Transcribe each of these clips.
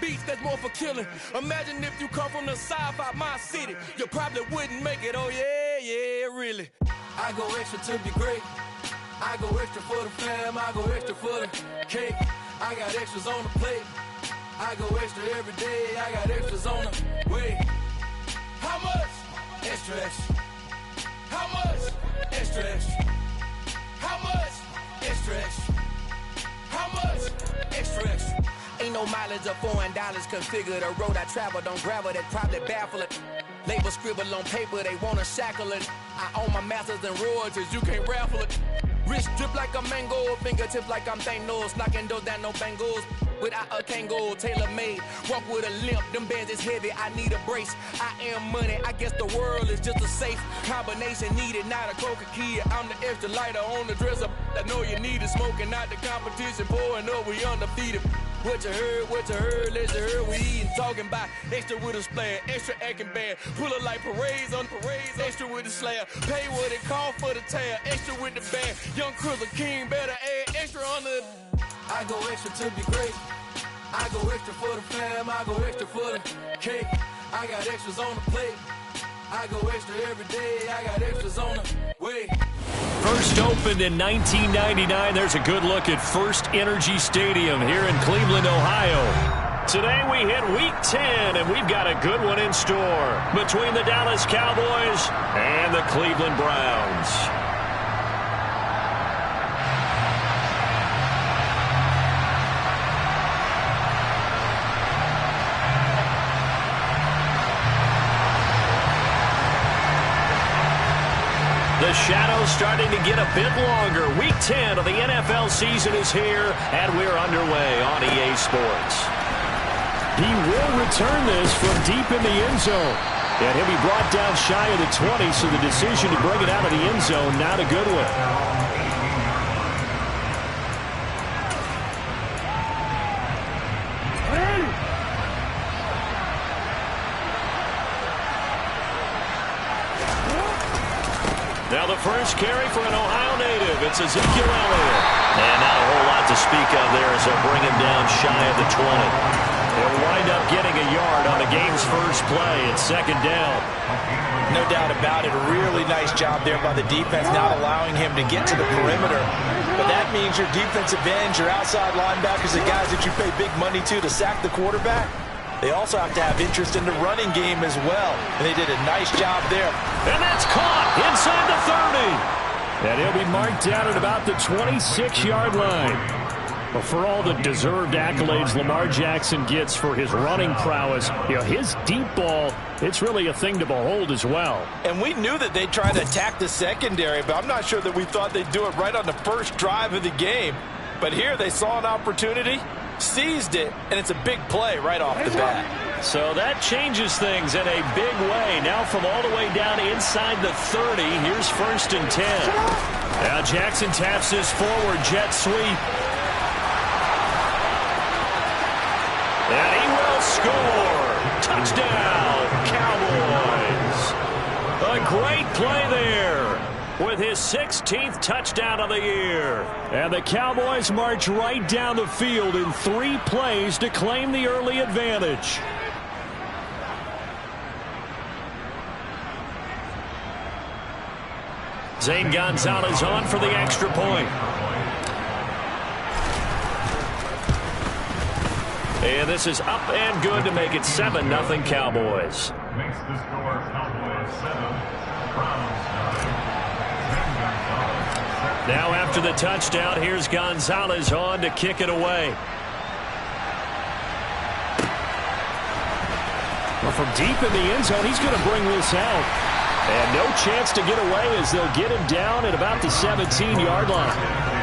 beats, that's more for killing. Imagine if you come from the south out my city, you probably wouldn't make it. Oh yeah, really. I go extra to be great. I go extra for the fam, I go extra for the cake. I got extras on the plate. I go extra every day, I got extras on the way. How much? Extra, extra. How much? Extra, extra. How much? Extra, extra. How much? Extra, extra. Ain't no mileage of $4 configure the road I travel. Don't gravel, that probably baffle it. Label scribble on paper, they wanna shackle it. I own my masters and royalties, you can't raffle it. Wrist drip like a mango, fingertips like I'm Thanos, knocking those down, no bangles. Without a Kango, tailor-made, walk with a limp, them bands is heavy, I need a brace. I am money, I guess the world is just a safe combination needed, not a coca key. I'm the extra lighter on the dresser, I know you need it, smoking out the competition, pouring up, we undefeated. What you heard, let you heard, we eating, talking about extra with a splash, extra acting bad, pull it like parades on parades, extra with the slab, pay what it cost for the tab, extra with the bag, young Crystal King, better add extra on the. I go extra to be great, I go extra for the fam, I go extra for the cake, I got extras on the plate, I go extra every day, I got extras on the way. First opened in 1999. There's a good look at First Energy Stadium here in Cleveland, Ohio. Today we hit Week 10, and we've got a good one in store between the Dallas Cowboys and the Cleveland Browns. The shadow's starting to get a bit longer. Week 10 of the NFL season is here, and we're underway on EA Sports. He will return this from deep in the end zone. And he'll be brought down shy of the 20, so the decision to bring it out of the end zone, not a good one. Now the first carry for an Ohio native. It's Ezekiel Elliott. And not a whole lot to speak of there as they'll bring him down shy of the 20. He'll wind up getting a yard on the game's first play. It's second down. No doubt about it. A really nice job there by the defense, not allowing him to get to the perimeter. But that means your defensive ends, your outside linebackers, the guys that you pay big money to sack the quarterback, they also have to have interest in the running game as well. And they did a nice job there. And that's caught inside the 30. And he'll be marked down at about the 26-yard line. But for all the deserved accolades Lamar Jackson gets for his running prowess, his deep ball, it's really a thing to behold as well. And we knew that they'd try to attack the secondary, but I'm not sure that we thought they'd do it right on the first drive of the game. But here they saw an opportunity, seized it, and it's a big play right off the bat. So that changes things in a big way. Now from all the way down inside the 30, here's first and 10. Now Jackson taps his forward jet sweep. And he will score. Touchdown, Cowboys. A great play there with his 16th touchdown of the year. And the Cowboys march right down the field in 3 plays to claim the early advantage. Zane Gonzalez on for the extra point. And this is up and good to make it 7-0 Cowboys. Makes the score Cowboys 7, Browns 9. Now after the touchdown, here's Gonzalez on to kick it away. Well, from deep in the end zone, he's going to bring this out. And no chance to get away as they'll get him down at about the 17-yard line.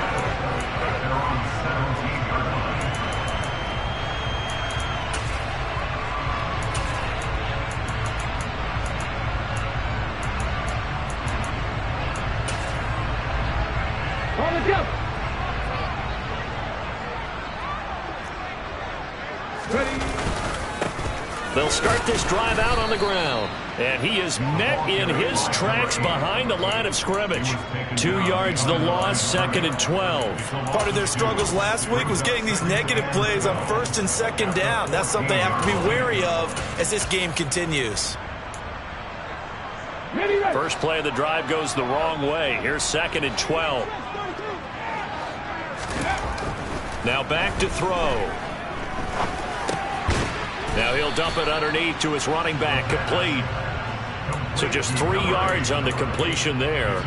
They'll start this drive out on the ground. And he is met in his tracks behind the line of scrimmage. 2 yards the loss, 2nd and 12. Part of their struggles last week was getting these negative plays on 1st and 2nd down. That's something they have to be wary of as this game continues. First play of the drive goes the wrong way. Here's 2nd and 12. Now back to throw. Now he'll dump it underneath to his running back, complete. So just 3 yards on the completion there.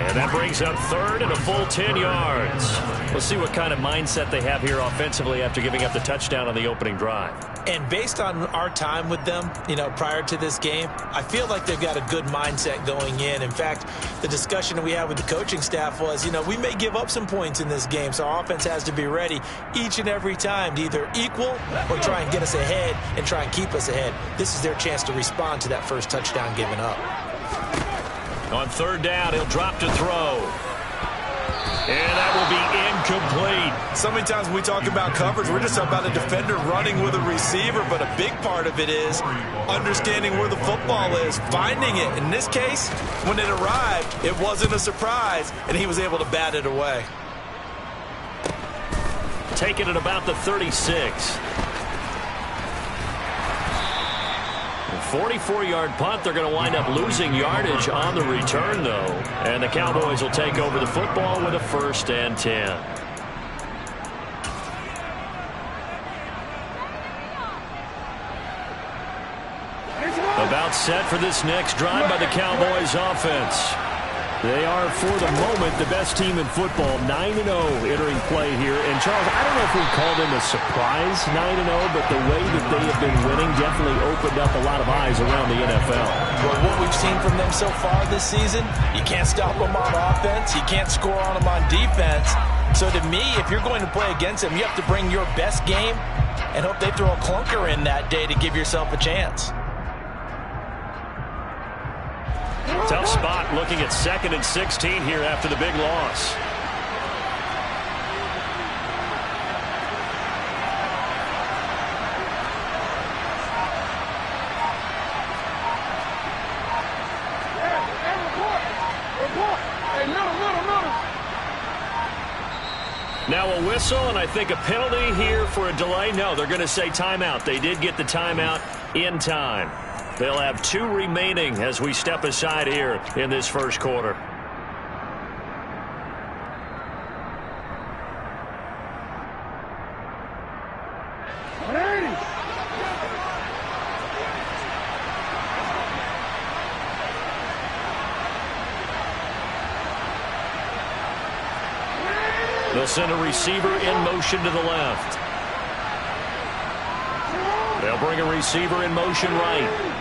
And that brings up 3rd and a full 10 yards. We'll see what kind of mindset they have here offensively after giving up the touchdown on the opening drive. And based on our time with them, prior to this game, I feel like they've got a good mindset going in. In fact, the discussion that we had with the coaching staff was, we may give up some points in this game, so our offense has to be ready each and every time to either equal or try and get us ahead and try and keep us ahead. This is their chance to respond to that first touchdown given up. On 3rd down, he'll drop to throw. And that will be incomplete. So many times when we talk about coverage, we're just talking about a defender running with a receiver, but a big part of it is understanding where the football is, finding it. In this case, when it arrived, it wasn't a surprise, and he was able to bat it away. Taking it about the 36. 44-yard punt. They're going to wind up losing yardage on the return, though. And the Cowboys will take over the football with a 1st and 10. About set for this next drive by the Cowboys offense. They are, for the moment, the best team in football, 9-0 entering play here. And, Charles, I don't know if we'd call them a surprise 9-0, but the way that they have been winning definitely opened up a lot of eyes around the NFL. Well, what we've seen from them so far this season, you can't stop them on offense. You can't score on them on defense. So, to me, if you're going to play against them, you have to bring your best game and hope they throw a clunker in that day to give yourself a chance. Tough spot looking at 2nd and 16 here after the big loss. Now a whistle, and I think a penalty here for a delay. No, they're going to say timeout. They did get the timeout in time. They'll have 2 remaining as we step aside here in this first quarter. They'll send a receiver in motion to the left. They'll bring a receiver in motion right.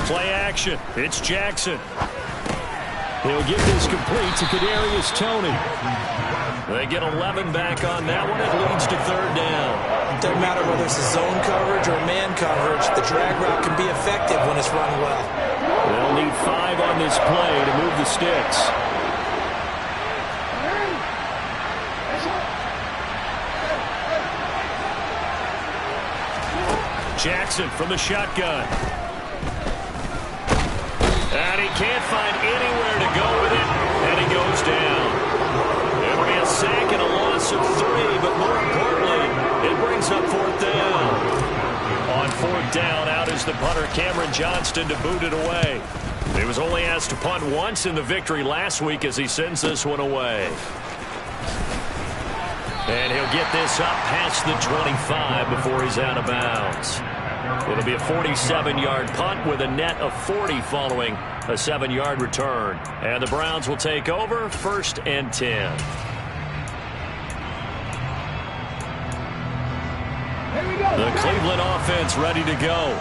Play action. It's Jackson. He'll get this complete to Kadarius Toney. They get 11 back on that one. It leads to 3rd down. It doesn't matter whether it's a zone coverage or man coverage. The drag route can be effective when it's run well. They'll need 5 on this play to move the sticks. Jackson from the shotgun. And he can't find anywhere to go with it, and he goes down. It'll be a sack and a loss of 3, but more importantly, it brings up 4th down. On 4th down, out is the punter, Cameron Johnston, to boot it away. He was only asked to punt once in the victory last week as he sends this one away. And he'll get this up past the 25 before he's out of bounds. It'll be a 47-yard punt with a net of 40 following a 7-yard return. And the Browns will take over 1st and 10. The Cleveland offense ready to go.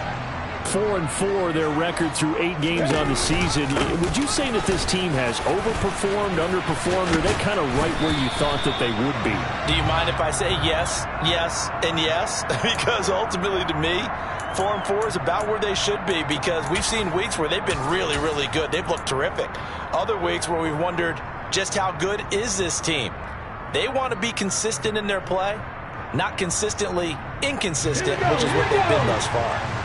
4-4 their record through 8 games on the season. Would you say that this team has overperformed, underperformed, or are they kind of right where you thought that they would be? Do you mind if I say yes, yes, and yes? Because ultimately to me, 4-4 is about where they should be, because we've seen weeks where they've been really, really good. They've looked terrific. Other weeks where we've wondered just how good is this team. They want to be consistent in their play, not consistently inconsistent, which is what they've been thus far.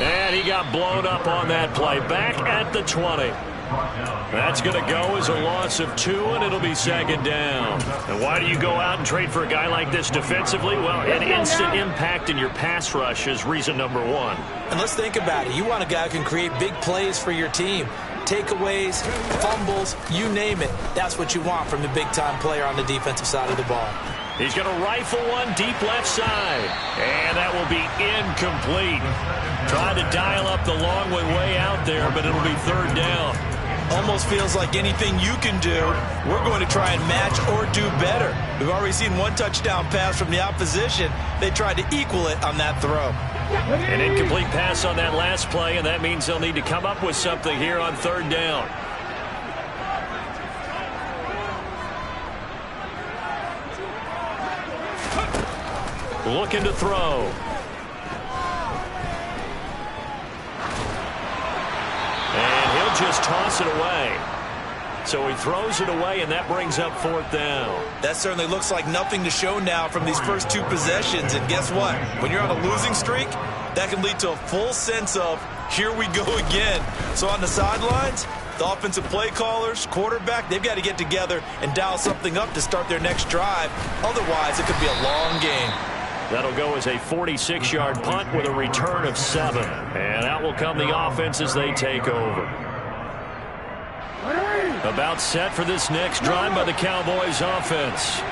And he got blown up on that play. Back at the 20. That's going to go as a loss of 2, and it'll be 2nd down. And why do you go out and trade for a guy like this defensively? Well, an instant impact in your pass rush is reason number 1. And let's think about it. You want a guy who can create big plays for your team. Takeaways, fumbles, you name it. That's what you want from the big-time player on the defensive side of the ball. He's going to rifle one deep left side. And that will be incomplete. Trying to dial up the long one way out there, but it'll be 3rd down. Almost feels like anything you can do, we're going to try and match or do better. We've already seen 1 touchdown pass from the opposition. They tried to equal it on that throw. An incomplete pass on that last play, and that means they'll need to come up with something here on 3rd down. Looking to throw. And he'll just toss it away. So he throws it away, and that brings up 4th down. That certainly looks like nothing to show now from these first 2 possessions. And guess what? When you're on a losing streak, that can lead to a full sense of, here we go again. So on the sidelines, the offensive play callers, quarterback, they've got to get together and dial something up to start their next drive. Otherwise, it could be a long game. That'll go as a 46-yard punt with a return of 7. And out will come the offense as they take over. About set for this next drive by the Cowboys offense.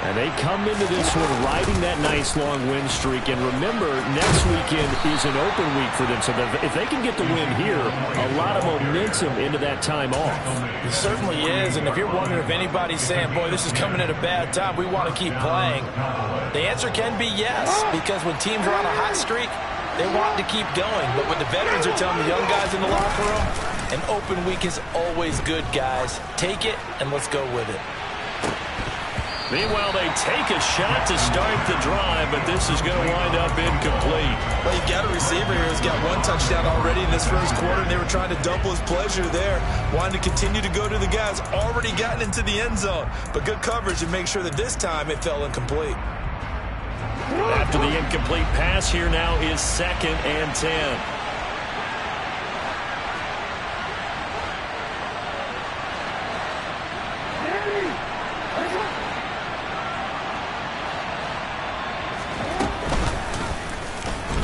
And they come into this one riding that nice long win streak. And remember, next weekend is an open week for them. So if they can get the win here, a lot of momentum into that time off. It certainly is. And if you're wondering if anybody's saying, boy, this is coming at a bad time, we want to keep playing, the answer can be yes. Because when teams are on a hot streak, they want to keep going. But what the veterans are telling the young guys in the locker room, an open week is always good, guys. Take it, and let's go with it. Meanwhile, they take a shot to start the drive, but this is going to wind up incomplete. Well, you got a receiver here who's got 1 touchdown already in this first quarter, and they were trying to double his pleasure there. Wanted to continue to go to the guys already gotten into the end zone. But good coverage to make sure that this time it fell incomplete. After the incomplete pass, here now is 2nd and 10.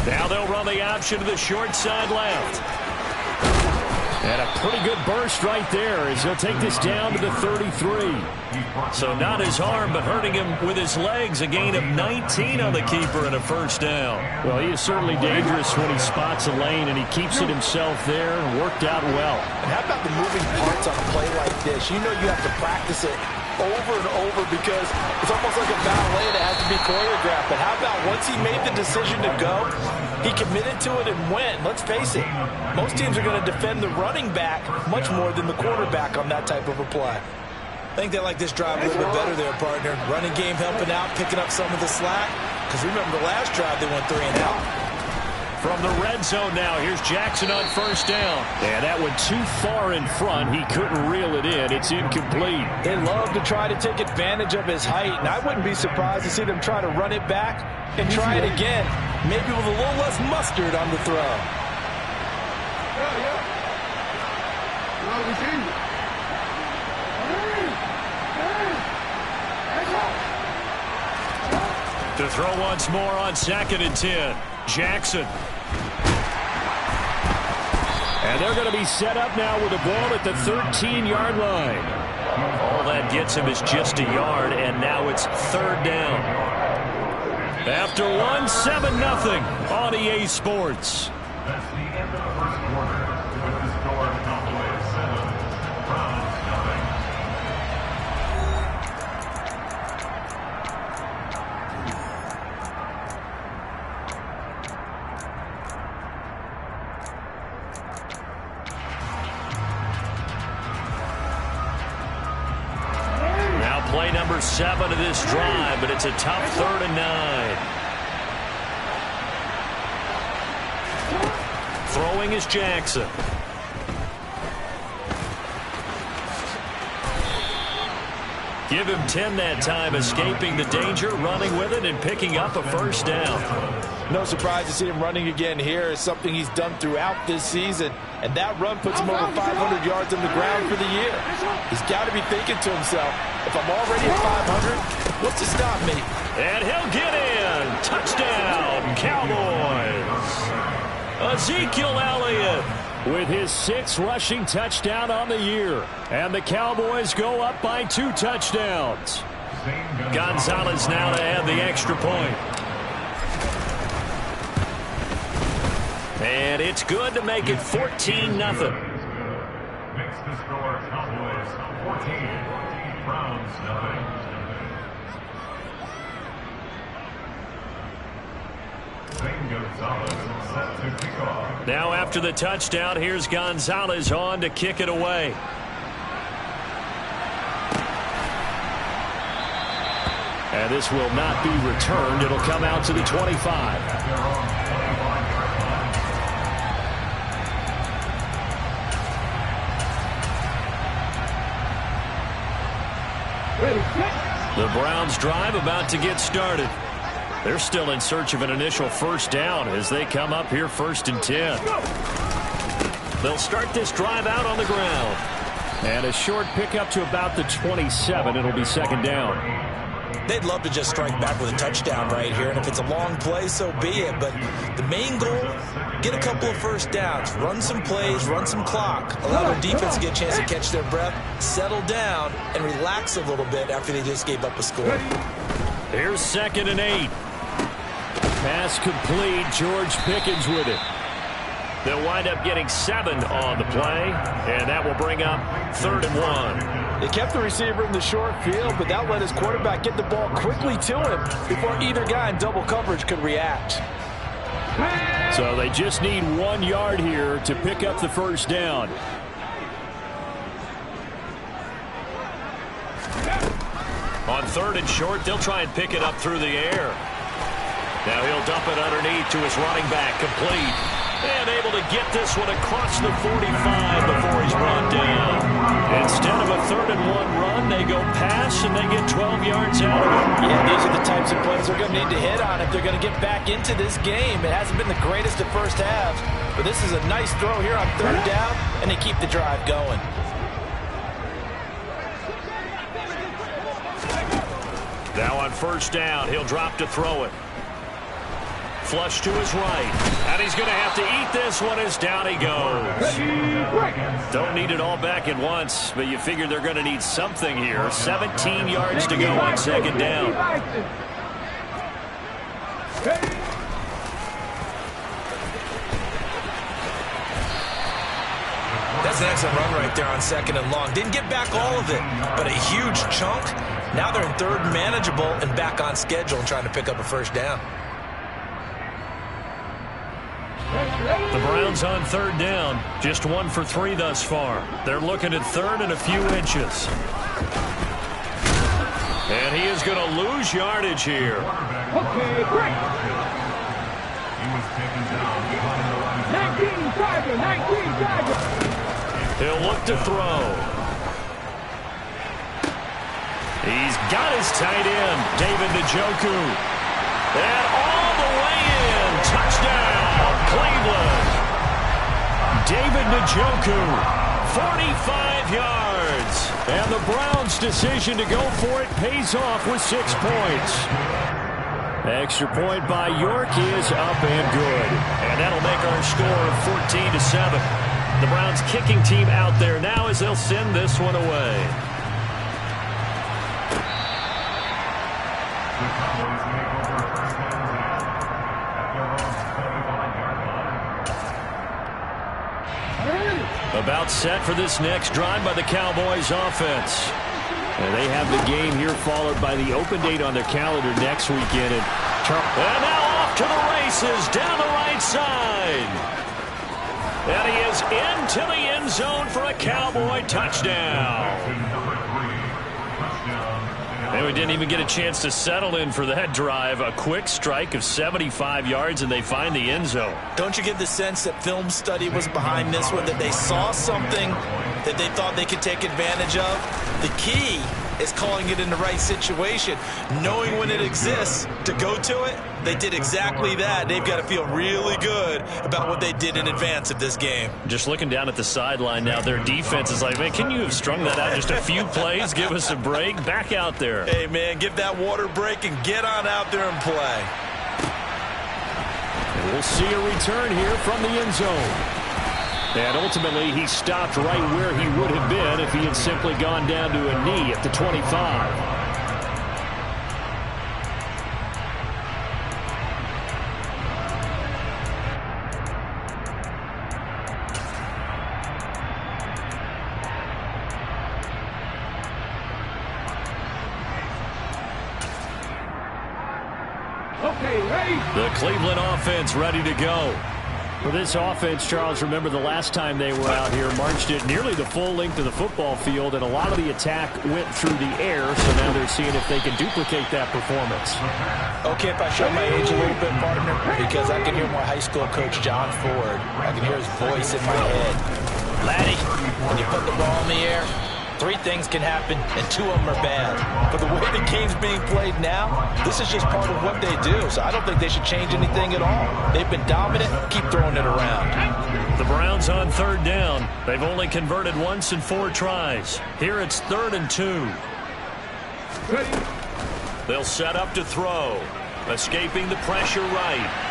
Now they'll run the option to the short side left. And a pretty good burst right there as he'll take this down to the 33. So not his arm, but hurting him with his legs. A gain of 19 on the keeper and a 1st down. Well, he is certainly dangerous when he spots a lane, and he keeps it himself there and worked out well. And how about the moving parts on a play like this? You know you have to practice it over and over because it's almost like a ballet that has to be choreographed. But how about once he made the decision to go, he committed to it and went. Let's face it, most teams are going to defend the running back much more than the quarterback on that type of a play. I think they like this drive a little bit better there, partner. Running game helping out, picking up some of the slack. Because remember the last drive, they went 3 and out. From the red zone now, here's Jackson on 1st down. And that went too far in front. He couldn't reel it in. It's incomplete. They love to try to take advantage of his height, and I wouldn't be surprised to see them try to run it back and try it again, maybe with a little less mustard on the throw. To throw once more on 2nd and 10. Jackson. And they're going to be set up now with a ball at the 13-yard line. All that gets him is just a yard, and now it's 3rd down. After 1, 7-0 on EA Sports. That's the end of the first quarter. With the score play number 7 of this drive, but it's a tough 3rd and 9. Throwing is Jackson. Give him 10 that time, escaping the danger, running with it, and picking up a first down. No surprise to see him running again here. It's something he's done throughout this season. And that run puts him over 500 yards on the ground for the year. He's got to be thinking to himself, if I'm already at 500, what's to stop me? And he'll get in. Touchdown, Cowboys. Ezekiel Elliott with his 6th rushing touchdown on the year. And the Cowboys go up by 2 touchdowns. Gonzalez now to add the extra point. And it's good to make it 14-0. Makes the score Cowboys 14, Browns 9. Now after the touchdown, here's Gonzalez on to kick it away. And this will not be returned. It'll come out to the 25. The Browns drive about to get started. They're still in search of an initial first down as they come up here 1st and 10. They'll start this drive out on the ground. And a short pickup to about the 27. It'll be 2nd down. They'd love to just strike back with a touchdown right here. And if it's a long play, so be it. But the main goal, get a couple of first downs. Run some plays, run some clock. Allow their defense to get a chance to catch their breath, settle down, and relax a little bit after they just gave up a score. Here's 2nd and 8. Pass complete. George Pickens with it. They'll wind up getting 7 on the play, and that will bring up 3rd and 1. They kept the receiver in the short field, but that let his quarterback get the ball quickly to him before either guy in double coverage could react. So they just need 1 yard here to pick up the first down. On 3rd and short, they'll try and pick it up through the air. Now he'll dump it underneath to his running back, complete. And able to get this one across the 45 before he's run down. Instead of a 3rd and 1 run, they go pass and they get 12 yards out of it. Yeah, these are the types of plays they're going to need to hit on if they're going to get back into this game. It hasn't been the greatest of first halves, but this is a nice throw here on 3rd down, and they keep the drive going. Now on 1st down, he'll drop to throw it. Flush to his right. And he's going to have to eat this one as down he goes. Don't need it all back at once, but you figure they're going to need something here. 17 yards to go on 2nd down. That's an excellent run right there on 2nd and long. Didn't get back all of it, but a huge chunk. Now they're in 3rd and manageable and back on schedule and trying to pick up a first down. The Browns on 3rd down. Just 1 for 3 thus far. They're looking at 3rd and a few inches. And he is going to lose yardage here. Okay, great. He was taken down behind the line. 19 Tiger. He'll look to throw. He's got his tight end, David Njoku. And all the way in. Touchdown, Cleveland. David Njoku, 45 yards. And the Browns' decision to go for it pays off with 6 points. Extra point by York is up and good. And that'll make our score 14-7. The Browns kicking team out there now as they'll send this one away. The Cowboys make over first down at their own 75-yard line. About set for this next drive by the Cowboys offense. And they have the game here followed by the open date on their calendar next weekend. And now off to the races down the right side. And he is into the end zone for a Cowboy touchdown. Number 3, touchdown. And we didn't even get a chance to settle in for that drive. A quick strike of 75 yards, and they find the end zone. Don't you get the sense that film study was behind this one, that they saw something that they thought they could take advantage of? The key is calling it in the right situation, knowing when it exists to go to it. They did exactly that. They've got to feel really good about what they did in advance of this game. Just looking down at the sideline now, their defense is like, man, can you have strung that out just a few plays? Give us a break. Back out there. Hey, man, give that water break and get on out there and play. And we'll see a return here from the end zone. And ultimately, he stopped right where he would have been if he had simply gone down to a knee at the 25. The Cleveland offense ready to go. For this offense, Charles, remember the last time they were out here, marched it nearly the full length of the football field, and a lot of the attack went through the air, so now they're seeing if they can duplicate that performance. Okay, if I show my age a little bit, partner, because I can hear my high school coach, John Ford. I can hear his voice in my head. Laddie, when you put the ball in the air, 3 things can happen, and 2 of them are bad. But the way the game's being played now, this is just part of what they do. So I don't think they should change anything at all. They've been dominant. Keep throwing it around. The Browns on 3rd down. They've only converted once in 4 tries. Here it's 3rd and 2. They'll set up to throw. Escaping the pressure right.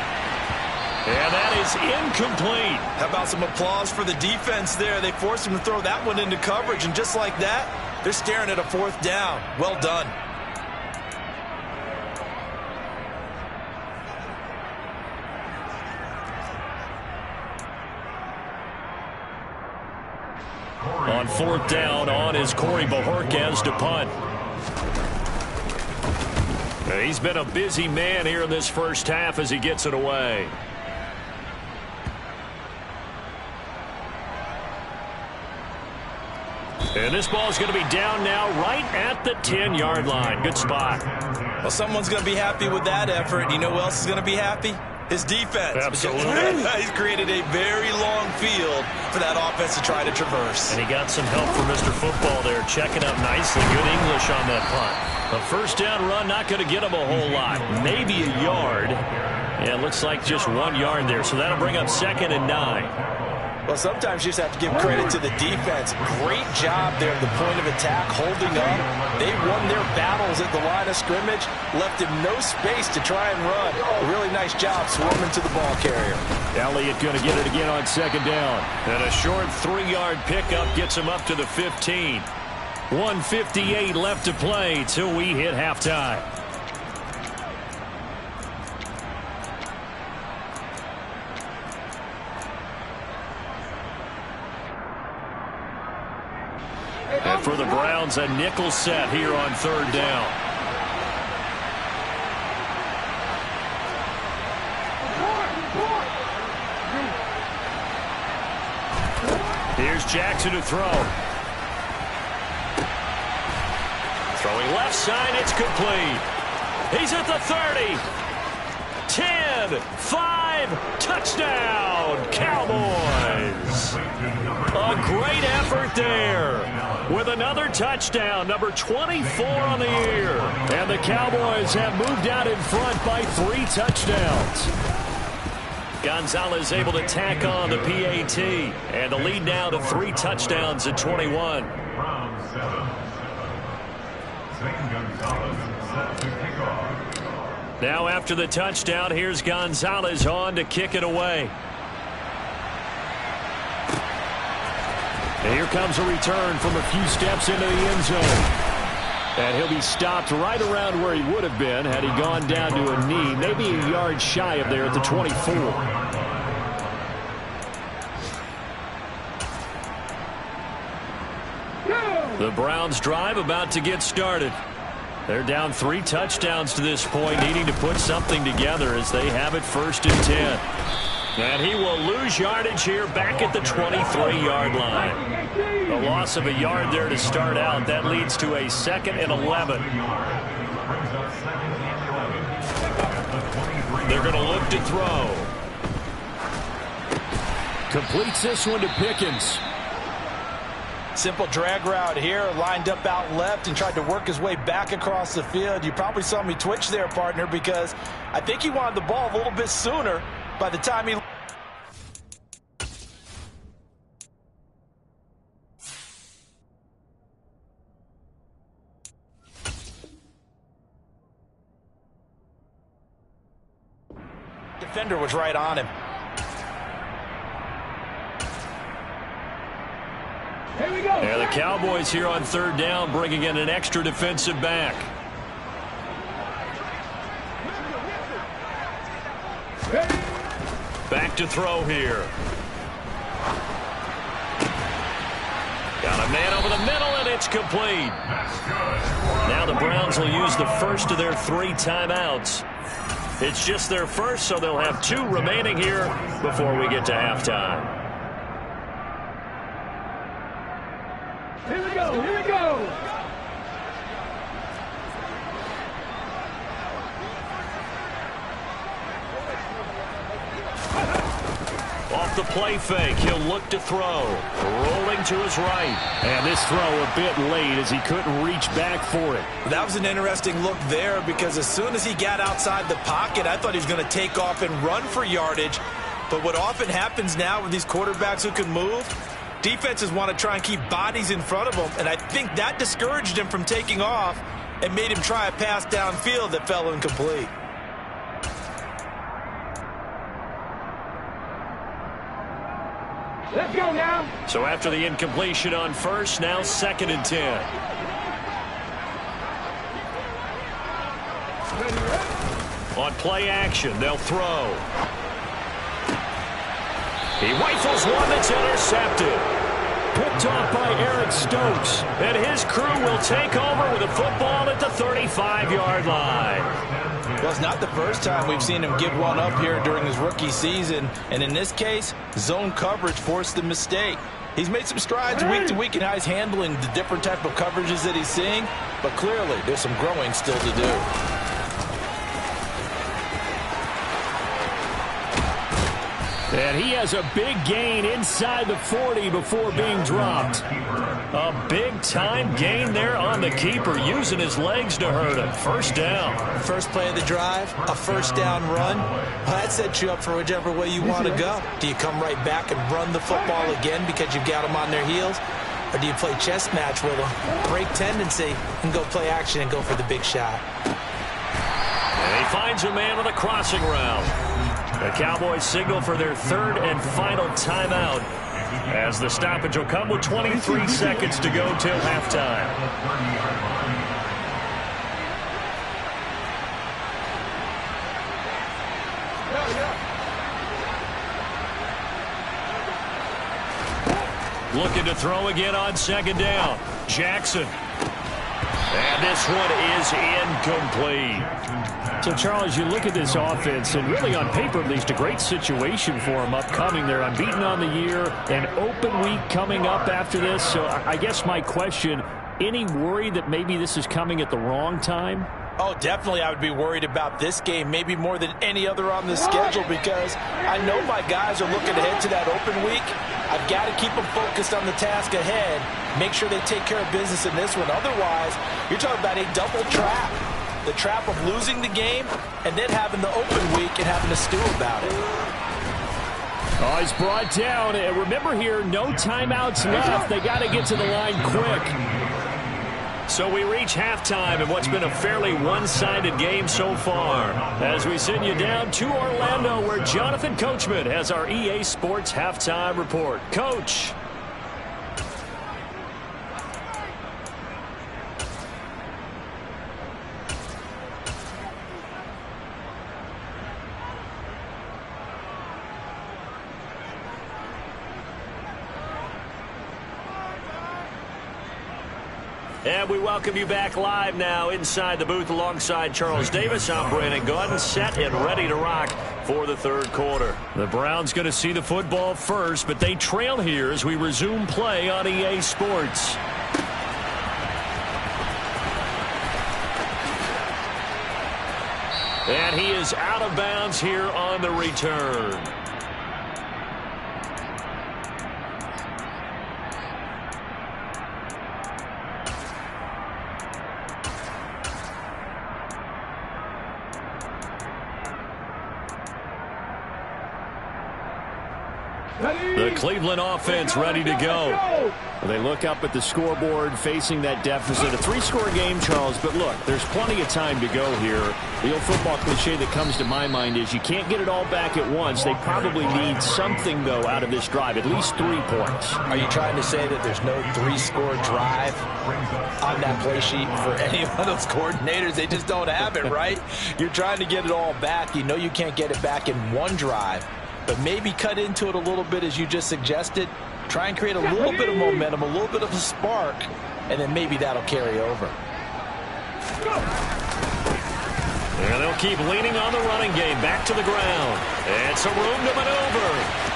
And that is incomplete. How about some applause for the defense there? They forced him to throw that one into coverage, and just like that, they're staring at a 4th down. Well done. On 4th down, on is Corey Bojorquez to punt. He's been a busy man here in this first half as he gets it away. And this ball is going to be down now right at the 10-yard line. Good spot. Well, someone's going to be happy with that effort. You know who else is going to be happy? His defense. Absolutely. He's created a very long field for that offense to try to traverse. And he got some help from Mr. Football there, checking up nicely. Good English on that punt. A 1st down run, not going to get him a whole lot. Maybe a yard. Yeah, it looks like just 1 yard there. So that'll bring up 2nd and 9. Well, sometimes you just have to give credit to the defense. Great job there at the point of attack, holding up. They won their battles at the line of scrimmage, left him no space to try and run. A really nice job swarming to the ball carrier. Elliott going to get it again on 2nd down. And a short 3-yard pickup gets him up to the 15. 1:58 left to play till we hit halftime. And for the Browns, a nickel set here on 3rd down. Here's Jackson to throw. Throwing left side, it's complete. He's at the 30. 10, 5, touchdown, Cowboys. A great effort there with another touchdown, number 24 on the year. And the Cowboys have moved out in front by 3 touchdowns. Gonzalez able to tack on the PAT, and the lead now to 3 touchdowns at 21. Now after the touchdown, here's Gonzalez on to kick it away. And here comes a return from a few steps into the end zone. And he'll be stopped right around where he would have been had he gone down to a knee, maybe a yard shy of there at the 24. The Browns drive about to get started. They're down 3 touchdowns to this point, needing to put something together as they have it 1st and 10. And he will lose yardage here back at the 23-yard line. A loss of a yard there to start out. That leads to a 2nd and 11. They're going to look to throw. Completes this one to Pickens. Simple drag route here, lined up out left and tried to work his way back across the field. You probably saw me twitch there, partner, because I think he wanted the ball a little bit sooner by the time he... Defender was right on him. Here we go. And the Cowboys here on 3rd down, bringing in an extra defensive back. Back to throw here. Got a man over the middle, and it's complete. Now the Browns will use the first of their 3 timeouts. It's just their first, so they'll have 2 remaining here before we get to halftime. Here we go. Here we go. Off the play fake, he'll look to throw. Rolling to his right. And this throw a bit late as he couldn't reach back for it. That was an interesting look there because as soon as he got outside the pocket, I thought he was going to take off and run for yardage. But what often happens now with these quarterbacks who can move, defenses want to try and keep bodies in front of them, and I think that discouraged him from taking off and made him try a pass downfield that fell incomplete. Let's go now. So after the incompletion on first, now 2nd and 10. On play action, they'll throw. He rifles one that's intercepted. Picked off by Eric Stokes. And his crew will take over with a football at the 35-yard line. Well, it's not the first time we've seen him give one up here during his rookie season. And in this case, zone coverage forced the mistake. He's made some strides week to week in how he's handling the different type of coverages that he's seeing. But clearly, there's some growing still to do. And he has a big gain inside the 40 before being dropped. A big-time gain there on the keeper, using his legs to hurt him. First down. First play of the drive, a first down run. Well, that sets you up for whichever way you want to go. Do you come right back and run the football again because you've got them on their heels? Or do you play chess match with them, break tendency, and go play action and go for the big shot? And he finds a man with a crossing route. The Cowboys signal for their 3rd and final timeout, as the stoppage will come with 23 seconds to go till halftime. Looking to throw again on 2nd down. Jackson. And this one is incomplete. So, Charles, you look at this offense, and really on paper, at least, a great situation for them upcoming. They're unbeaten on the year, an open week coming up after this. So I guess my question, any worry that maybe this is coming at the wrong time? Oh, definitely I would be worried about this game, maybe more than any other on the schedule, because I know my guys are looking ahead to that open week. I've got to keep them focused on the task ahead, make sure they take care of business in this one. Otherwise, you're talking about a double trap. The trap of losing the game and then having the open week and having to stew about it. Oh, he's brought down. And remember here, no timeouts left. They got to get to the line quick. So we reach halftime in what's been a fairly one-sided game so far, as we send you down to Orlando, where Jonathan Coachman has our EA Sports halftime report. Coach. And we welcome you back live now inside the booth alongside Charles Davis. I'm Brandon Gaudin, set and ready to rock for the third quarter. The Browns going to see the football first, but they trail here as we resume play on EA Sports. And he is out of bounds here on the return. The Cleveland offense ready to go. They look up at the scoreboard facing that deficit. A 3-score game, Charles, but look, there's plenty of time to go here. The old football cliche that comes to my mind is you can't get it all back at once. They probably need something, though, out of this drive, at least 3 points. Are you trying to say that there's no 3-score drive on that play sheet for any of those coordinators? They just don't have it, right? You're trying to get it all back. You know you can't get it back in one drive, but maybe cut into it a little bit as you just suggested. Try and create a little bit of momentum, a little bit of a spark, and then maybe that'll carry over. And they'll keep leaning on the running game. Back to the ground. And some room to maneuver.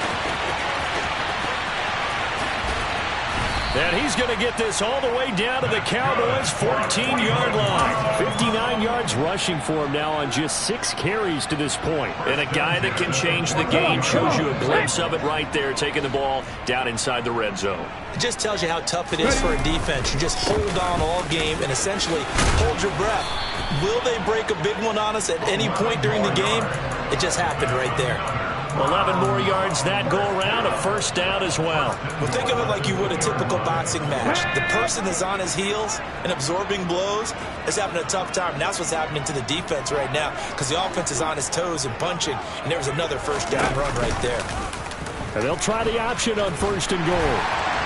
And he's going to get this all the way down to the Cowboys' 14-yard line. 59 yards rushing for him now on just 6 carries to this point. And a guy that can change the game, shows you a glimpse of it right there, taking the ball down inside the red zone. It just tells you how tough it is for a defense. You just hold on all game and essentially hold your breath. Will they break a big one on us at any point during the game? It just happened right there. 11 more yards that go around, a first down as well. Well, think of it like you would a typical boxing match. The person is on his heels and absorbing blows is having a tough time. And that's what's happening to the defense right now because the offense is on his toes and punching, and there was another first down run right there. And they'll try the option on 1st and goal.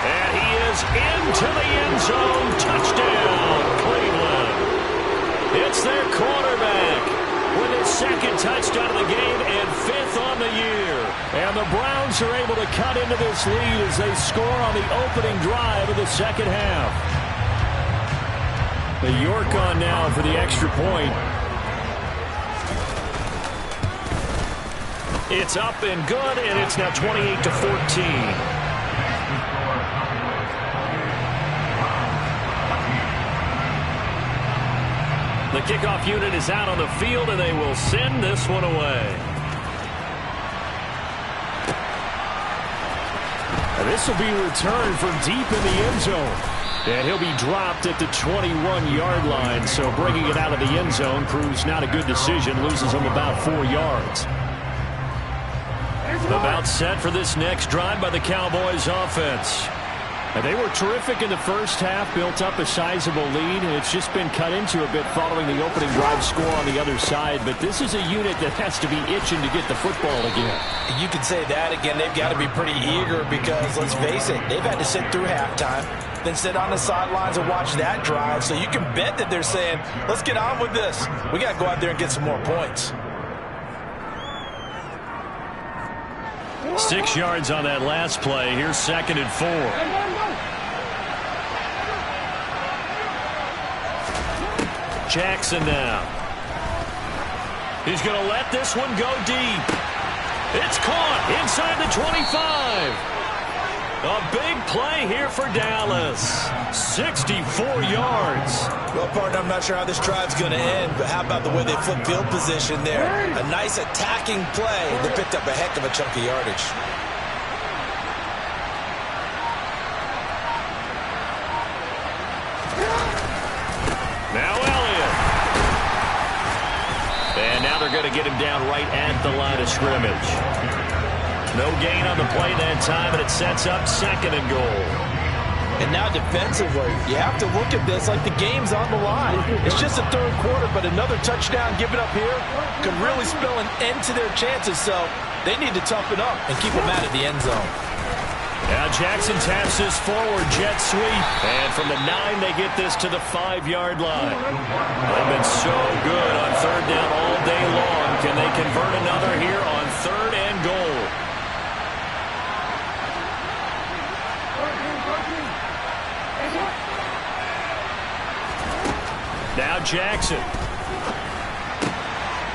And he is into the end zone. Touchdown, Cleveland. It's their quarterback with his 2nd touchdown of the game and 5th on the year. And the Browns are able to cut into this lead as they score on the opening drive of the 2nd half. The York on now for the extra point. It's up and good, and it's now 28-14. The kickoff unit is out on the field, and they will send this one away. And this will be returned from deep in the end zone. And he'll be dropped at the 21-yard line, so bringing it out of the end zone proves not a good decision, loses him about 4 yards. About set for this next drive by the Cowboys offense. And they were terrific in the first half, built up a sizable lead, and it's just been cut into a bit following the opening drive score on the other side. But this is a unit that has to be itching to get the football again. You can say that again. They've got to be pretty eager because, let's face it, they've had to sit through halftime, then sit on the sidelines and watch that drive. So you can bet that they're saying, let's get on with this. We got to go out there and get some more points. 6 yards on that last play. Here's 2nd and 4. Jackson now. He's going to let this one go deep. It's caught inside the 25. A big play here for Dallas. 64 yards. Well, partner, I'm not sure how this drive's going to end, but how about the way they flip field position there? A nice attacking play. They picked up a heck of a chunk of yardage. Now Elliott. And now they're going to get him down right at the line of scrimmage. No gain on the play that time, and it sets up 2nd and goal. And now defensively, you have to look at this like the game's on the line. It's just a third quarter, but another touchdown given up here could really spell an end to their chances, so they need to toughen up and keep them out of the end zone. Now Jackson taps this forward jet sweep, and from the 9 they get this to the 5-yard line. They've been so good on 3rd down all day long. Can they convert another here on 3rd and goal? Now Jackson.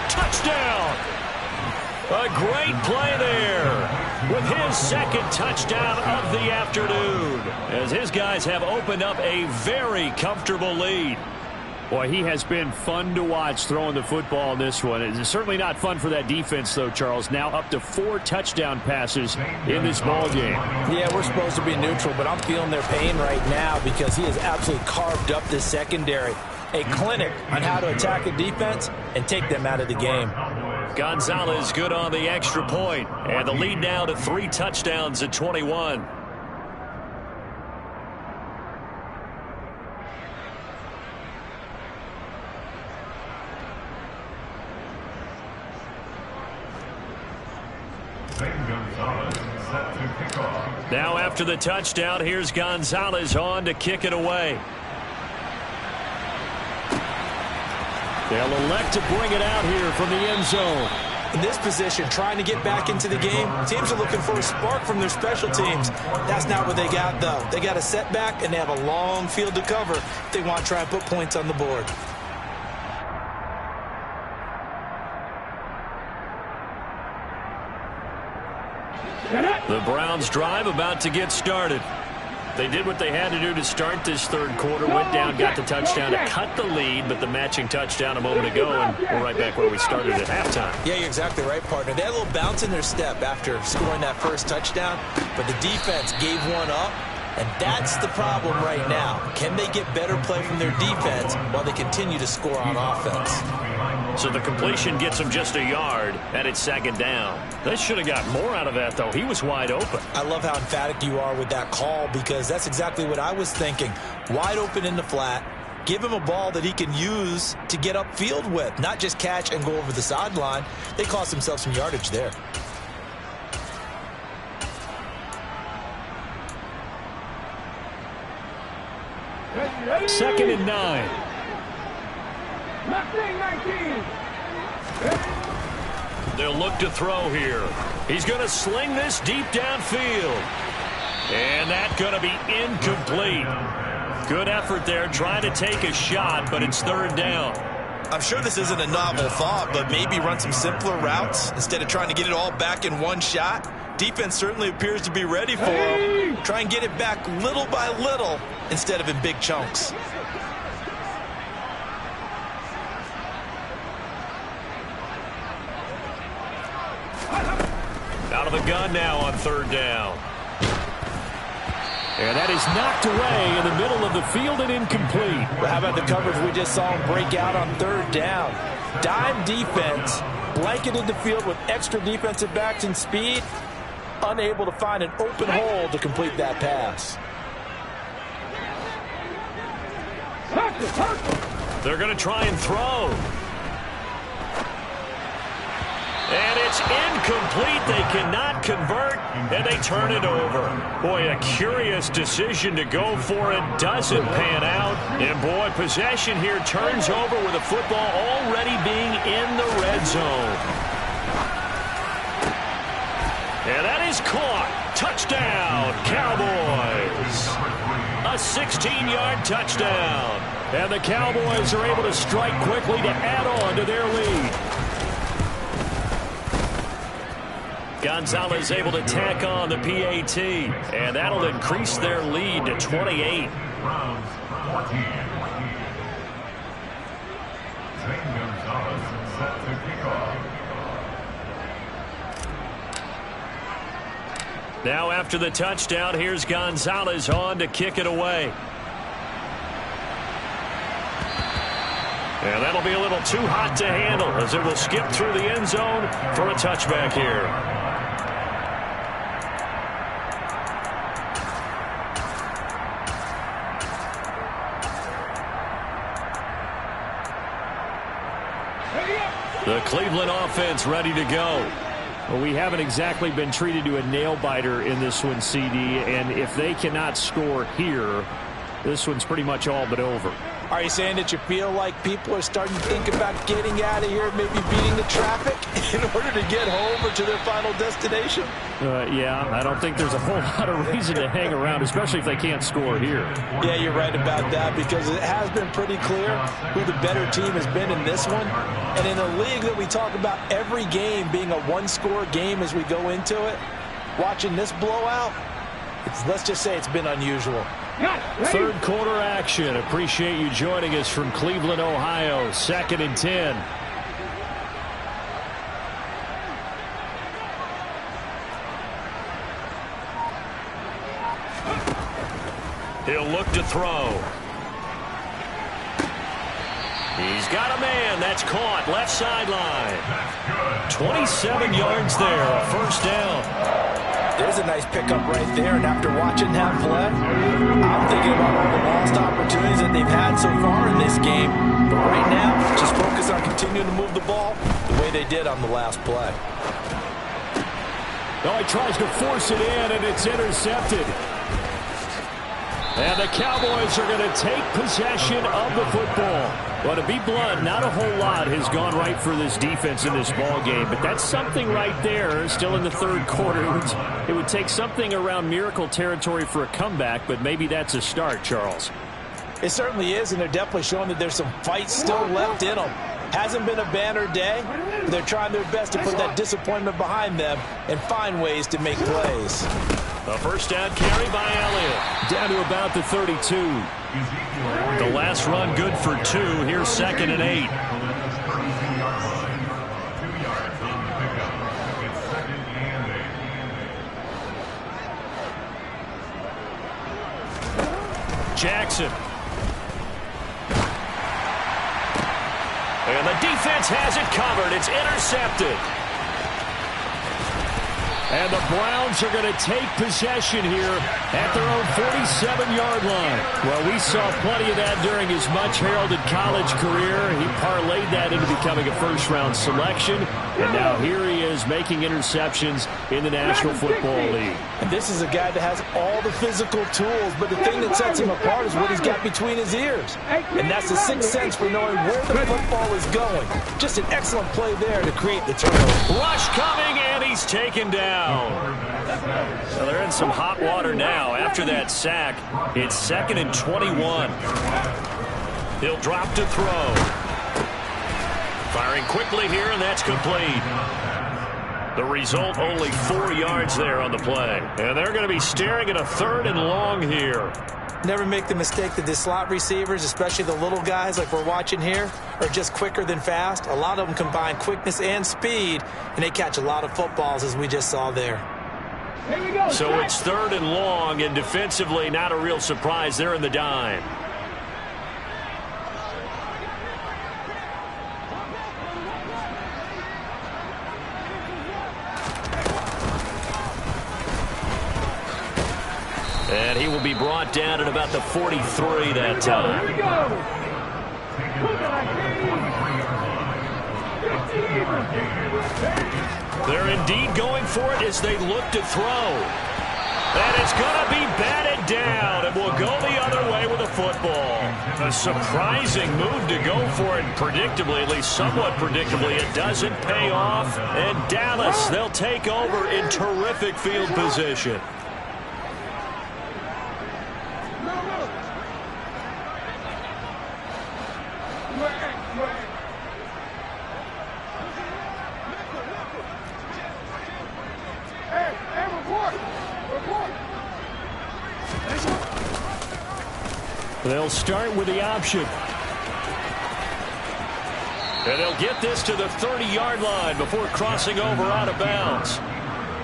Touchdown! A great play there with his second touchdown of the afternoon, as his guys have opened up a very comfortable lead. Boy, he has been fun to watch throwing the football in this one. It's certainly not fun for that defense, though, Charles. Now up to 4 touchdown passes in this ball game. Yeah, we're supposed to be neutral, but I'm feeling their pain right now because he has absolutely carved up this secondary. A clinic on how to attack a defense and take them out of the game. Gonzalez good on the extra point, and the lead now to 3 touchdowns at 21. Now after the touchdown, here's Gonzalez on to kick it away. They'll elect to bring it out here from the end zone. In this position, trying to get back into the game, teams are looking for a spark from their special teams. That's not what they got, though. They got a setback, and they have a long field to cover if they want to try and put points on the board. The Browns drive about to get started. They did what they had to do to start this third quarter, went down, got the touchdown to cut the lead, but the matching touchdown a moment ago, and we're right back where we started at halftime. Yeah, you're exactly right, partner. They had a little bounce in their step after scoring that first touchdown, but the defense gave one up, and that's the problem right now. Can they get better play from their defense while they continue to score on offense? So the completion gets him just a yard, and it's second down. They should have got more out of that, though. He was wide open. I love how emphatic you are with that call because that's exactly what I was thinking. Wide open in the flat. Give him a ball that he can use to get upfield with, not just catch and go over the sideline. They cost themselves some yardage there. Second and 9. They'll look to throw here. He's going to sling this deep downfield. And that's going to be incomplete. Good effort there trying to take a shot, but it's third down. I'm sure this isn't a novel thought, but maybe run some simpler routes instead of trying to get it all back in one shot. Defense certainly appears to be ready for him. Try and get it back little by little instead of in big chunks. Out of the gun now on third down. And that is knocked away in the middle of the field and incomplete. Well, how about the coverage we just saw him break out on third down? Dime defense, blanketed the field with extra defensive backs and speed, unable to find an open hole to complete that pass. They're going to try and throw. And it's incomplete. They cannot convert, and they turn it over. Boy, a curious decision to go for it. Doesn't pan out. And, boy, possession here turns over with the football already being in the red zone. And that is caught. Touchdown, Cowboys. A 16-yard touchdown. And the Cowboys are able to strike quickly to add on to their lead. Gonzalez able to tack on the PAT, and that'll increase their lead to 28. Now after the touchdown, here's Gonzalez on to kick it away. And that'll be a little too hot to handle as it will skip through the end zone for a touchback here. The Cleveland offense ready to go. Well, we haven't exactly been treated to a nail-biter in this one, CD, and if they cannot score here, this one's pretty much all but over. Are you saying that you feel like people are starting to think about getting out of here, maybe beating the traffic in order to get home or to their final destination? Yeah, I don't think there's a whole lot of reason to hang around, especially if they can't score here. Yeah, you're right about that, because it has been pretty clear who the better team has been in this one. And in a league that we talk about every game being a one-score game as we go into it, watching this blowout, let's just say it's been unusual. Third quarter action. Appreciate you joining us from Cleveland, Ohio. 2nd and 10. He'll look to throw. He's got a man. That's caught. Left sideline. 27 yards there. A first down. There's a nice pickup right there, and after watching that play, I'm thinking about all the lost opportunities that they've had so far in this game. But right now, just focus on continuing to move the ball the way they did on the last play. Oh, he tries to force it in, and it's intercepted. And the Cowboys are going to take possession of the football. Well, to be blunt, not a whole lot has gone right for this defense in this ball game, but that's something right there. Still in the third quarter, it would take something around miracle territory for a comeback, but maybe that's a start, Charles. It certainly is, and they're definitely showing that there's some fight still left in them. Hasn't been a banner day, but they're trying their best to put that disappointment behind them and find ways to make plays. A first down carry by Elliott. Down to about the 32. The last run good for 2. Here's 2nd and 8. Jackson. And the defense has it covered. It's intercepted. And the Browns are going to take possession here at their own 47-yard line. Well, we saw plenty of that during his much-heralded college career. He parlayed that into becoming a first-round selection. And now here he is making interceptions in the National Football League. And this is a guy that has all the physical tools, but the thing that sets him apart is what he's got between his ears. And that's the sixth sense for knowing where the football is going. Just an excellent play there to create the turnover. Rush coming, and he's taken down. So they're in some hot water now after that sack. It's 2nd and 21. He'll drop to throw. Firing quickly here, and that's complete. The result, only 4 yards there on the play. And they're going to be staring at a 3rd and long here. Never make the mistake that the slot receivers, especially the little guys like we're watching here, are just quicker than fast. A lot of them combine quickness and speed, and they catch a lot of footballs, as we just saw there. So it's 3rd and long, and defensively, not a real surprise. They're in the dime. And he will be brought down at about the 43 that time. Here we go. They're indeed going for it as they look to throw. And it's going to be batted down, and will go the other way with the football. A surprising move to go for it, predictably, at least somewhat predictably. It doesn't pay off, and Dallas, they'll take over in terrific field position. They'll start with the option. And they'll get this to the 30-yard line before crossing over out of bounds.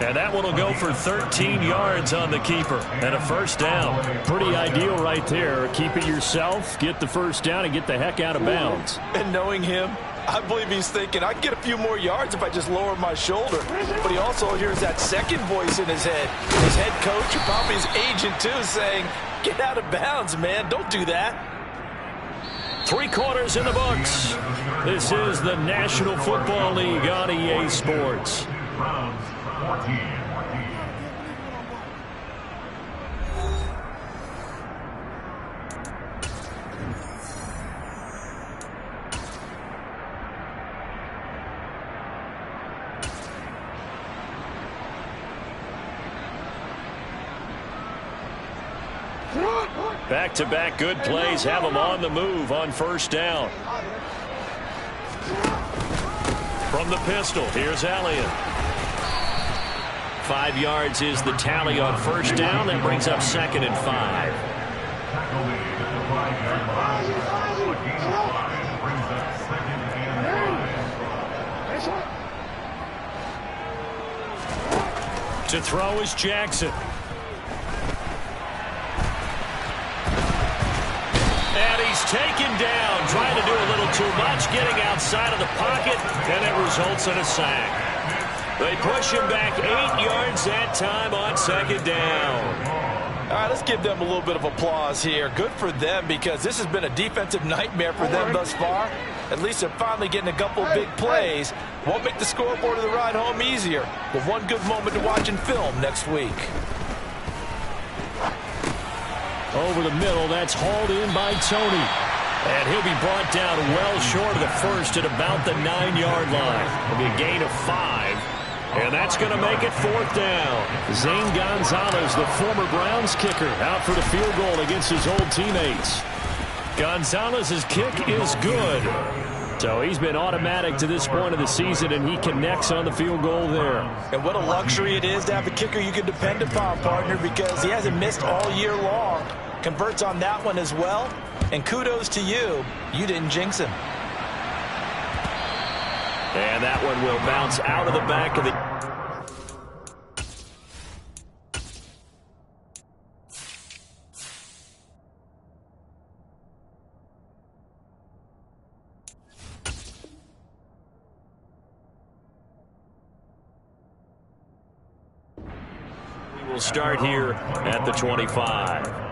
And that one will go for 13 yards on the keeper and a first down. Pretty ideal right there. Keep it yourself, get the first down, and get the heck out of bounds. And knowing him, I believe he's thinking, I can get a few more yards if I just lower my shoulder. But he also hears that second voice in his head. His head coach, and probably his agent too, saying, get out of bounds, man. Don't do that. 3 quarters in the books. This is the National Football League on EA Sports. Browns 14. Back-to-back good plays have them on the move on first down. From the pistol, here's Elliott. 5 yards is the tally on first down. That brings up 2nd and 5. To throw is Jackson. And he's taken down, trying to do a little too much, getting outside of the pocket, and it results in a sack. They push him back 8 yards that time on 2nd down. All right, let's give them a little bit of applause here. Good for them, because this has been a defensive nightmare for them thus far. At least they're finally getting a couple of big plays. Won't make the scoreboard of the ride home easier, but one good moment to watch in film next week. Over the middle, that's hauled in by Tony. And he'll be brought down well short of the first at about the 9-yard line. It'll be a gain of 5. And that's going to make it 4th down. Zane Gonzalez, the former Browns kicker, out for the field goal against his old teammates. Gonzalez's kick is good. So he's been automatic to this point of the season, and he connects on the field goal there. And what a luxury it is to have a kicker you can depend upon, partner, because he hasn't missed all year long. Converts on that one as well. And kudos to you. You didn't jinx him. And that one will bounce out of the back of the... We will start here at the 25.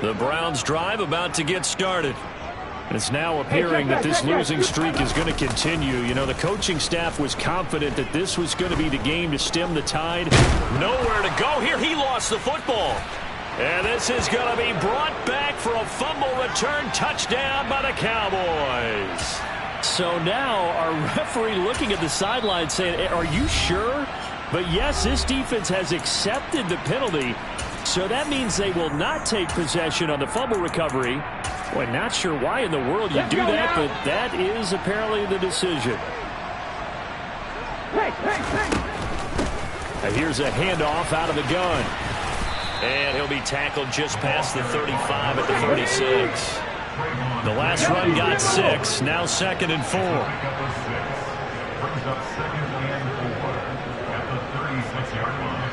The Browns drive about to get started. It's now appearing that this losing streak is going to continue. You know, the coaching staff was confident that this was going to be the game to stem the tide. Nowhere to go here. He lost the football. And this is going to be brought back for a fumble return touchdown by the Cowboys. So now our referee looking at the sideline saying, are you sure? But yes, this defense has accepted the penalty. So that means they will not take possession on the fumble recovery. Boy, not sure why in the world you do that, but that is apparently the decision. And here's a handoff out of the gun. And he'll be tackled just past the 35 at the 36. The last run got 6, now 2nd and 4. Brings up 2nd and 4 at the 36-yard line.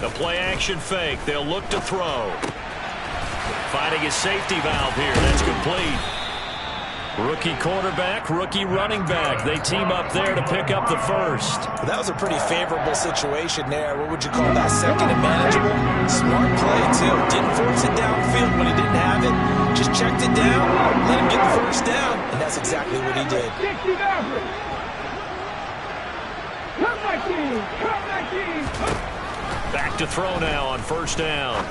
The play-action fake. They'll look to throw. Finding his safety valve here. That's complete. Rookie quarterback, rookie running back. They team up there to pick up the first. That was a pretty favorable situation there. What would you call that? 2nd and manageable? Smart play, too. Didn't force it downfield when he didn't have it. Just checked it down, let him get the first down, and that's exactly what he did. Back to throw now on first down.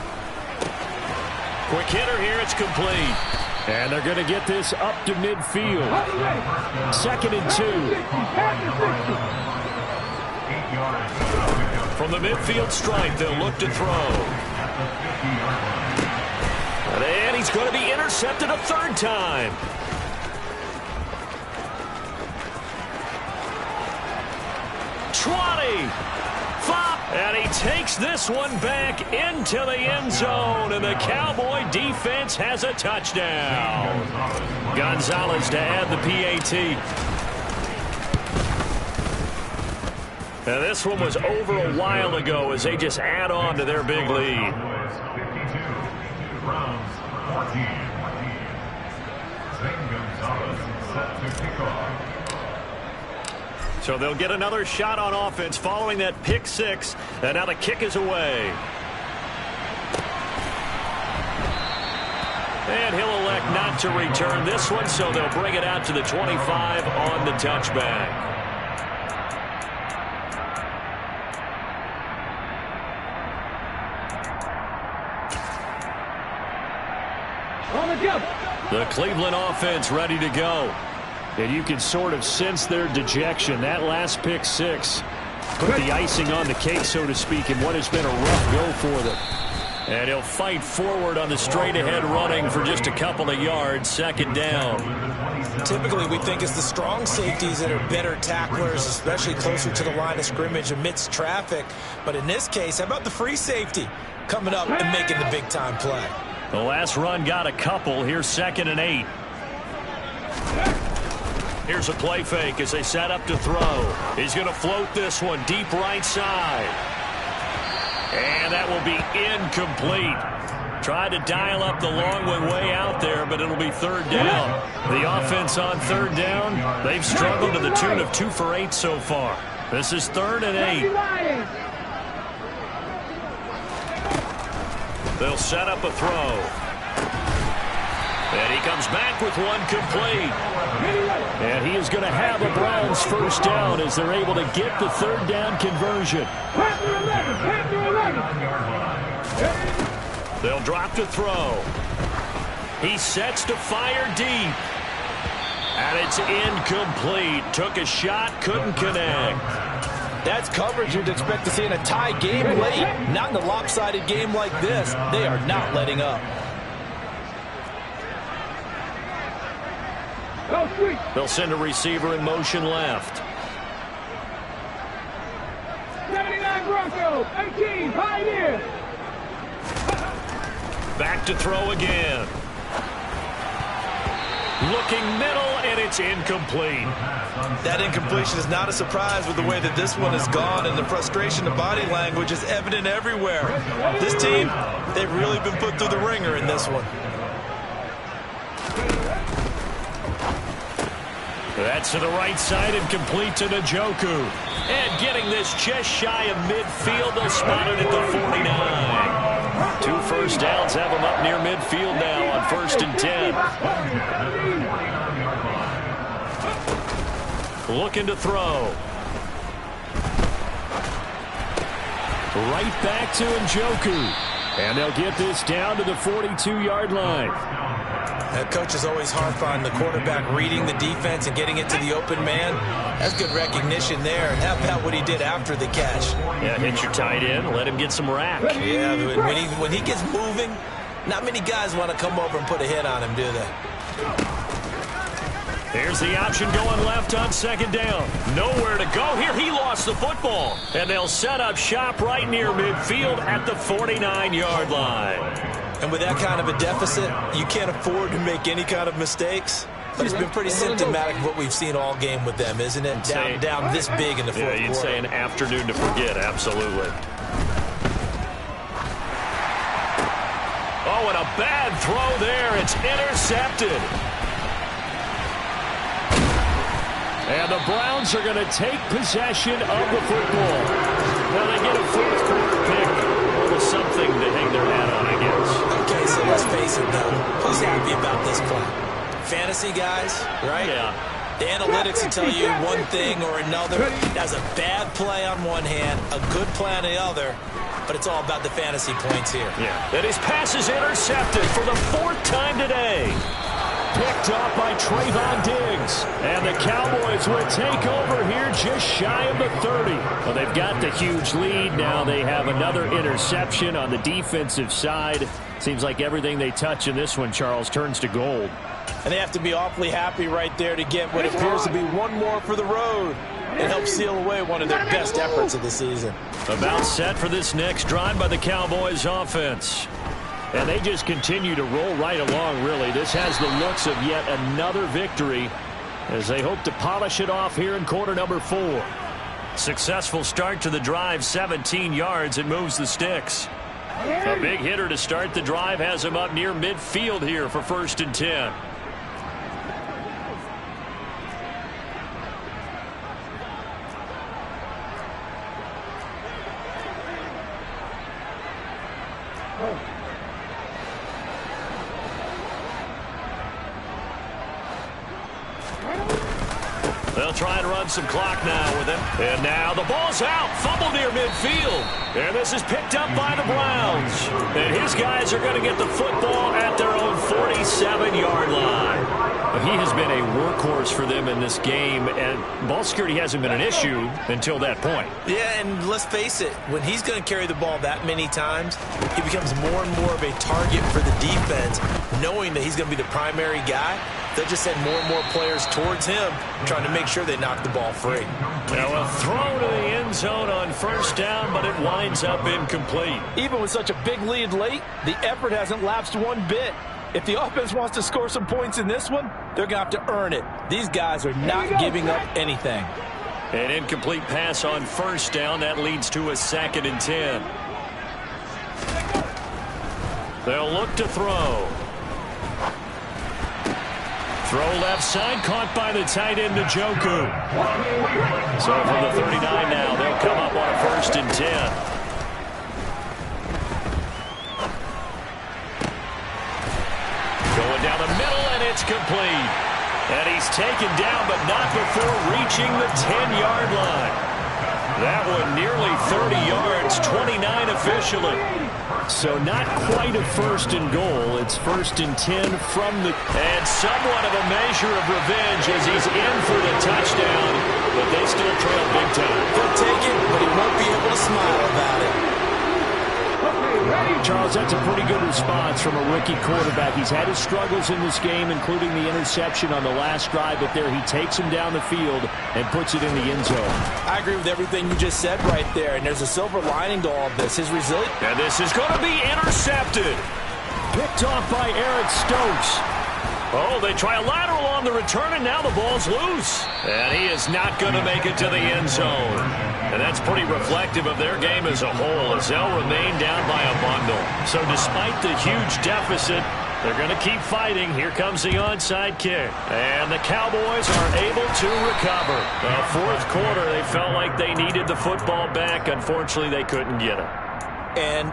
Quick hitter here, it's complete. And they're going to get this up to midfield. 2nd and 2. From the midfield stripe, they'll look to throw. And he's going to be intercepted a 3rd time. And he takes this one back into the end zone, and the Cowboy defense has a touchdown. Gonzalez to add the PAT. Now this one was over a while ago as they just add on to their big lead. 52, Browns 14. Zane Gonzalez set to kick off. So they'll get another shot on offense following that pick 6, and now the kick is away. And he'll elect not to return this one, so they'll bring it out to the 25 on the touchback. On the jump. The Cleveland offense ready to go. And you can sort of sense their dejection. That last pick six put the icing on the cake, so to speak, in what has been a rough go for them. And he'll fight forward on the straight-ahead running for just a couple of yards. Second down. Typically, we think it's the strong safeties that are better tacklers, especially closer to the line of scrimmage amidst traffic. But in this case, how about the free safety coming up and making the big-time play? The last run got a couple. Here's 2nd and 8. Here's a play fake as they set up to throw. He's going to float this one deep right side. And that will be incomplete. Tried to dial up the long one way out there, but it'll be 3rd down. The offense on 3rd down, they've struggled to the tune of 2 for 8 so far. This is 3rd and 8. They'll set up a throw. And he comes back with one complete. And he is going to have a Browns first down as they're able to get the 3rd down conversion. They'll drop to throw. He sets to fire deep. And it's incomplete. Took a shot, couldn't connect. That's coverage you'd expect to see in a tie game late. Not in a lopsided game like this. They are not letting up. They'll send a receiver in motion left. 79 Broncos, 18, Pioneers. Back to throw again. Looking middle, and it's incomplete. That incompletion is not a surprise with the way that this one has gone, and the frustration of body language is evident everywhere. This team, they've really been put through the ringer in this one. That's to the right side and complete to Njoku. And getting this just shy of midfield, they'll spot it at the 49. 2 first downs have them up near midfield now on 1st and 10. Looking to throw. Right back to Njoku. And they'll get this down to the 42-yard line. Coach is always harp on the quarterback reading the defense and getting it to the open man. That's good recognition there. And how about what he did after the catch? Yeah, hit your tight end, let him get some rack. Yeah, when he gets moving, not many guys want to come over and put a hit on him, do they? Here's the option going left on 2nd down. Nowhere to go here. He lost the football. And they'll set up shop right near midfield at the 49-yard line. And with that kind of a deficit, you can't afford to make any kind of mistakes. But it's been pretty symptomatic of what we've seen all game with them, isn't it? Down this big in the fourth quarter. You'd say an afternoon to forget, absolutely. Oh, and a bad throw there. It's intercepted. And the Browns are going to take possession of the football. Now they get a 4th quarter pick. Well, something to hang their hat on, I guess. Okay, so let's face it, though. Who's happy about this play? Fantasy guys, right? Yeah. The analytics will tell you one thing or another. That's a bad play on one hand, a good play on the other, but it's all about the fantasy points here. Yeah. And his pass is intercepted for the 4th time today. Picked off by Trayvon Diggs. And the Cowboys will take over here just shy of the 30. Well, they've got the huge lead. Now they have another interception on the defensive side. Seems like everything they touch in this one, Charles, turns to gold. And they have to be awfully happy right there to get what appears to be one more for the road and help seal away one of their best efforts of the season. About set for this next drive by the Cowboys offense. And they just continue to roll right along, really. This has the looks of yet another victory as they hope to polish it off here in quarter number 4. Successful start to the drive, 17 yards. It moves the sticks. A big hitter to start the drive has him up near midfield here for 1st and 10. They'll try and run some clock now with him. And now the ball's out. Fumble near midfield. And this is picked up by the Browns. And his guys are going to get the football at their own 47-yard line. He has been a workhorse for them in this game, and ball security hasn't been an issue until that point. Yeah, and let's face it, when he's going to carry the ball that many times, he becomes more and more of a target for the defense, knowing that he's going to be the primary guy. They'll just send more and more players towards him, trying to make sure they knock the ball free. Now a throw to the end zone on first down, but it winds up incomplete. Even with such a big lead late, the effort hasn't lapsed one bit. If the offense wants to score some points in this one, they're going to have to earn it. These guys are not giving up anything. An incomplete pass on first down. That leads to a 2nd and 10. They'll look to throw. Throw left side, caught by the tight end, Njoku. So from the 39 now, they'll come up on a 1st and 10. Going down the middle, and it's complete. And he's taken down, but not before reaching the 10-yard line. That one nearly 30 yards, 29 officially. So not quite a 1st and goal. It's 1st and 10 from the... And somewhat of a measure of revenge as he's in for the touchdown, but they still trail big time. He'll take it, but he won't be able to smile about it. Charles, that's a pretty good response from a rookie quarterback. He's had his struggles in this game, including the interception on the last drive, but there he takes him down the field and puts it in the end zone. I agree with everything you just said right there, and there's a silver lining to all of this. His resilience. And this is going to be intercepted. Picked off by Eric Stokes. Oh, they try a lateral on the return, and now the ball's loose. And he is not going to make it to the end zone. And that's pretty reflective of their game as a whole, as they'll remain down by a bundle. So despite the huge deficit, they're going to keep fighting. Here comes the onside kick. And the Cowboys are able to recover. The 4th quarter, they felt like they needed the football back. Unfortunately, they couldn't get it. And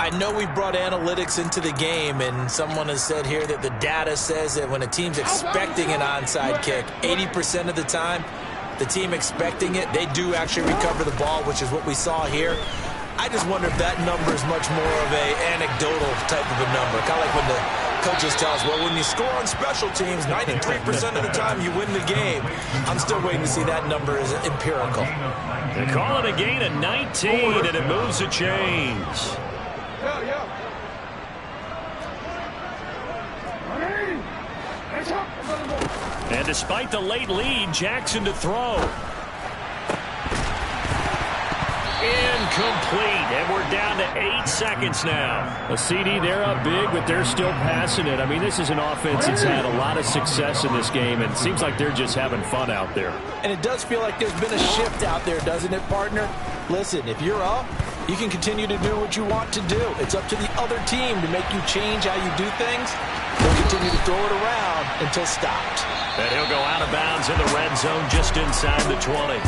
I know we brought analytics into the game, and someone has said here that the data says that when a team's expecting an onside kick, 80% of the time, the team expecting it, they do actually recover the ball, which is what we saw here. I just wonder if that number is much more of a anecdotal type of a number. Kind of like when the coaches tell us, well, when you score on special teams, 93% of the time you win the game. I'm still waiting to see that number is empirical. They call it a gain of 19, and it moves the chains. And despite the late lead, Jackson to throw. Incomplete, and we're down to 8 seconds now. A CD, they're up big, but they're still passing it. I mean, this is an offense that's had a lot of success in this game, and it seems like they're just having fun out there. And it does feel like there's been a shift out there, doesn't it, partner? Listen, if you're up, you can continue to do what you want to do. It's up to the other team to make you change how you do things. They'll continue to throw it around until stopped. And he'll go out of bounds in the red zone just inside the 20.